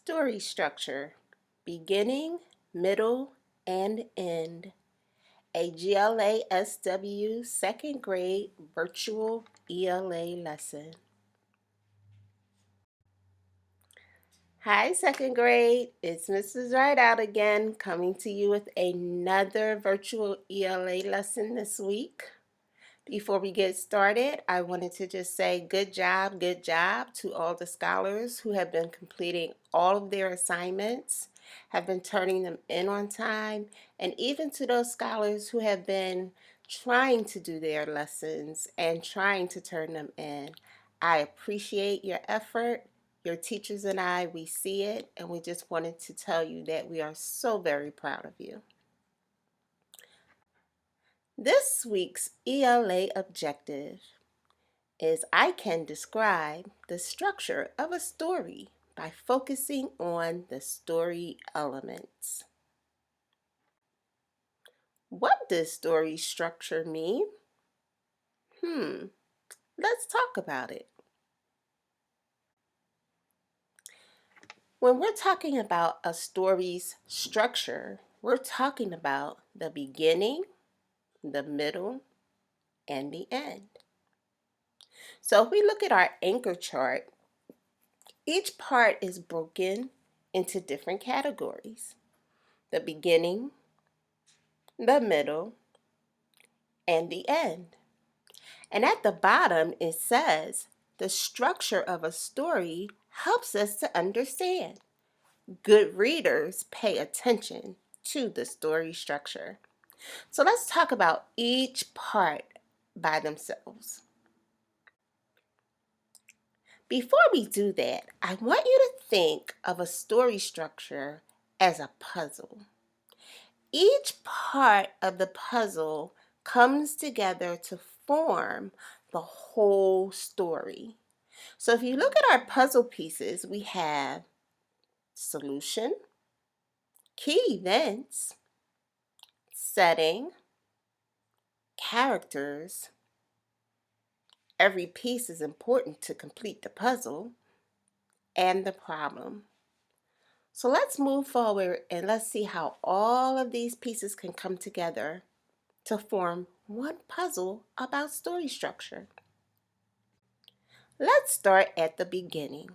Story structure, beginning, middle, and end. A GLA-SW second grade virtual ELA lesson. Hi, second grade. It's Mrs. Rideout again, coming to you with another virtual ELA lesson this week. Before we get started, I wanted to just say good job to all the scholars who have been completing all of their assignments, have been turning them in on time, and even to those scholars who have been trying to do their lessons and trying to turn them in. I appreciate your effort. Your teachers and I, we see it, and we just wanted to tell you that we are so very proud of you. This week's ELA objective is I can describe the structure of a story by focusing on the story elements. What does story structure mean? Let's talk about it. When we're talking about a story's structure, we're talking about the beginning, the middle, and the end. So if we look at our anchor chart, each part is broken into different categories: the beginning, the middle, and the end. And at the bottom, it says the structure of a story helps us to understand. Good readers pay attention to the story structure. So let's talk about each part by themselves. Before we do that, I want you to think of a story structure as a puzzle. Each part of the puzzle comes together to form the whole story. So if you look at our puzzle pieces, we have solution, key events, setting, characters. Every piece is important to complete the puzzle, and the problem. So let's move forward and let's see how all of these pieces can come together to form one puzzle about story structure. Let's start at the beginning.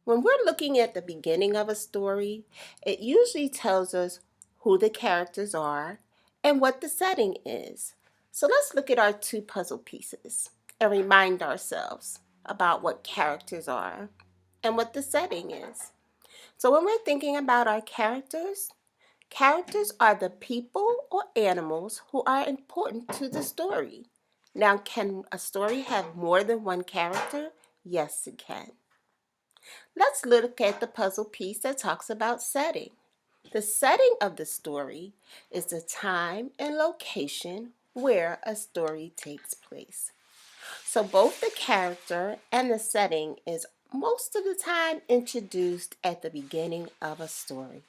When we're looking at the beginning of a story, it usually tells us who the characters are and what the setting is. So let's look at our two puzzle pieces and remind ourselves about what characters are and what the setting is. So when we're thinking about our characters, characters are the people or animals who are important to the story. Now, can a story have more than one character? Yes, it can. Let's look at the puzzle piece that talks about setting. The setting of the story is the time and location where a story takes place. So both the character and the setting is most of the time introduced at the beginning of a story.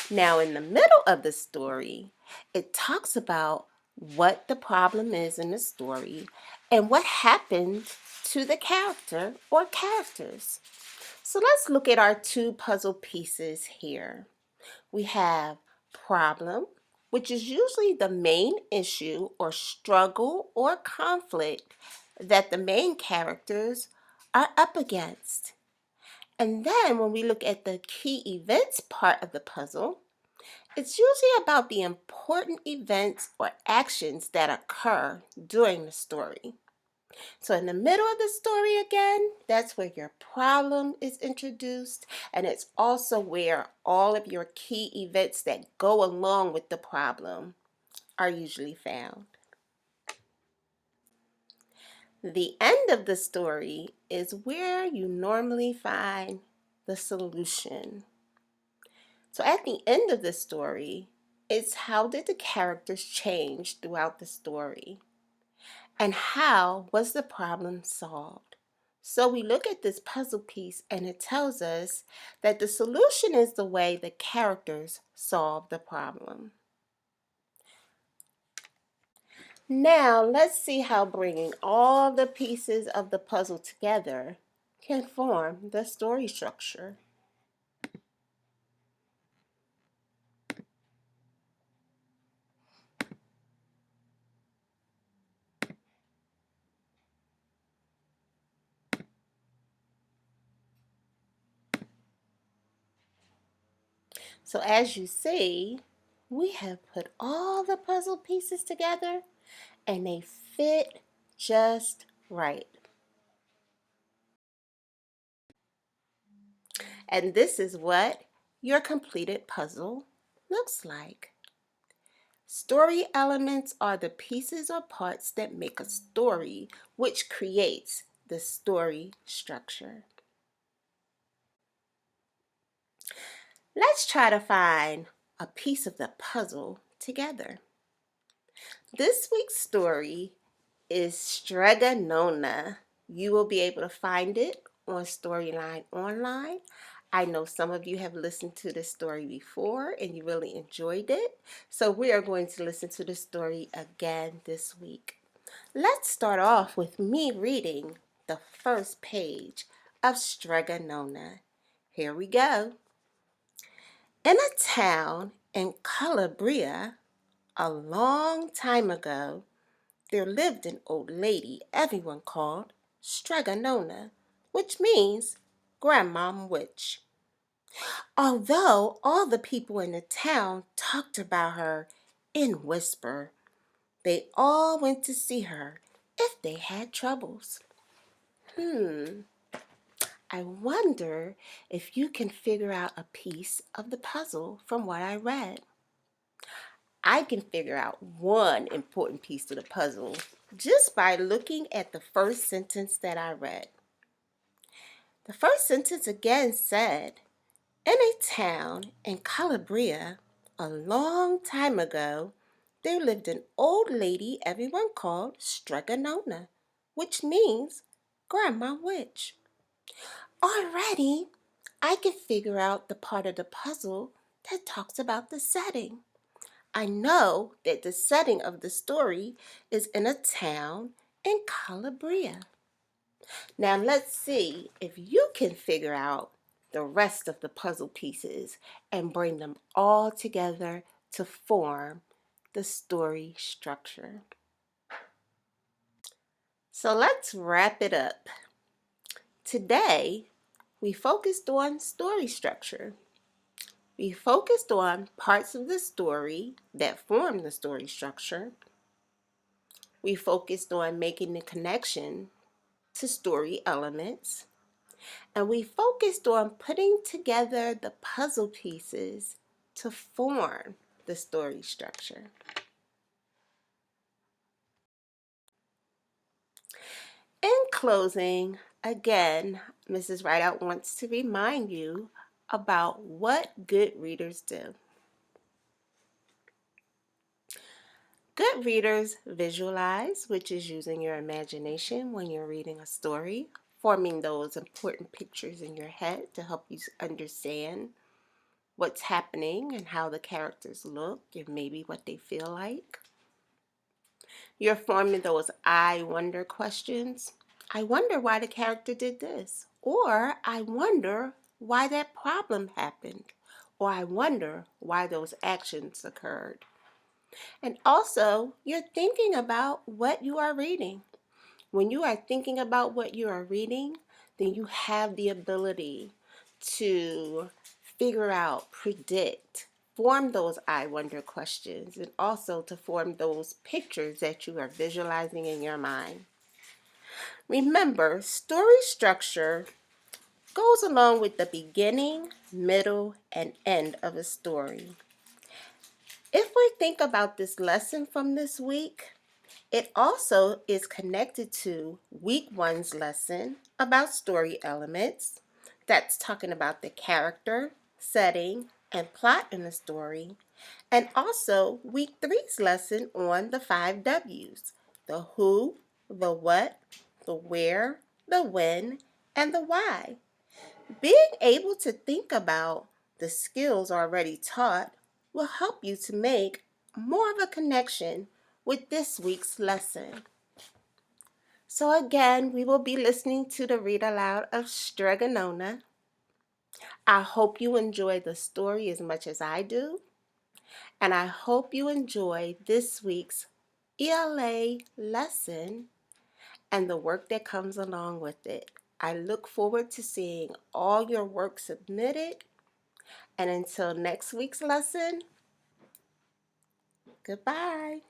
Now, in the middle of the story, it talks about what the problem is in the story and what happened to the character or characters. So let's look at our two puzzle pieces here. We have problem, which is usually the main issue or struggle or conflict that the main characters are up against. And then when we look at the key events part of the puzzle, it's usually about the important events or actions that occur during the story. So in the middle of the story again, that's where your problem is introduced, and it's also where all of your key events that go along with the problem are usually found. The end of the story is where you normally find the solution. So at the end of the story, it's how did the characters change throughout the story? And how was the problem solved? So we look at this puzzle piece and it tells us that the solution is the way the characters solve the problem. Now let's see how bringing all the pieces of the puzzle together can form the story structure. So as you see, we have put all the puzzle pieces together and they fit just right. And this is what your completed puzzle looks like. Story elements are the pieces or parts that make a story, which creates the story structure. Let's try to find a piece of the puzzle together. This week's story is Stregonona. You will be able to find it on Storyline Online. I know some of you have listened to this story before and you really enjoyed it. So we are going to listen to the story again this week. Let's start off with me reading the first page of Stregonona. Here we go. In a town in Calabria, a long time ago, there lived an old lady everyone called Stregonona, which means Grandmom Witch. Although all the people in the town talked about her in whisper, they all went to see her if they had troubles. I wonder if you can figure out a piece of the puzzle from what I read. I can figure out one important piece of the puzzle just by looking at the first sentence that I read. The first sentence again said, in a town in Calabria, a long time ago, there lived an old lady everyone called Stregonona, which means Grandma Witch. Already, I can figure out the part of the puzzle that talks about the setting. I know that the setting of the story is in a town in Calabria. Now let's see if you can figure out the rest of the puzzle pieces and bring them all together to form the story structure. So let's wrap it up. Today, we focused on story structure. We focused on parts of the story that form the story structure. We focused on making the connection to story elements. And we focused on putting together the puzzle pieces to form the story structure. In closing, again, Mrs. Rideout wants to remind you about what good readers do. Good readers visualize, which is using your imagination when you're reading a story, forming those important pictures in your head to help you understand what's happening and how the characters look and maybe what they feel like. You're forming those I wonder questions. I wonder why the character did this. Or I wonder why that problem happened. Or I wonder why those actions occurred. And also, you're thinking about what you are reading. When you are thinking about what you are reading, then you have the ability to figure out, predict, form those I wonder questions, and also to form those pictures that you are visualizing in your mind. Remember, story structure goes along with the beginning, middle, and end of a story. If we think about this lesson from this week, it also is connected to week one's lesson about story elements. That's talking about the character, setting, and plot in the story. And also week three's lesson on the 5 W's: the who, the what, the where, the when, and the why. Being able to think about the skills already taught will help you to make more of a connection with this week's lesson. So again, we will be listening to the read aloud of Stregonona. I hope you enjoy the story as much as I do, and I hope you enjoy this week's ELA lesson and the work that comes along with it. I look forward to seeing all your work submitted, and until next week's lesson, goodbye.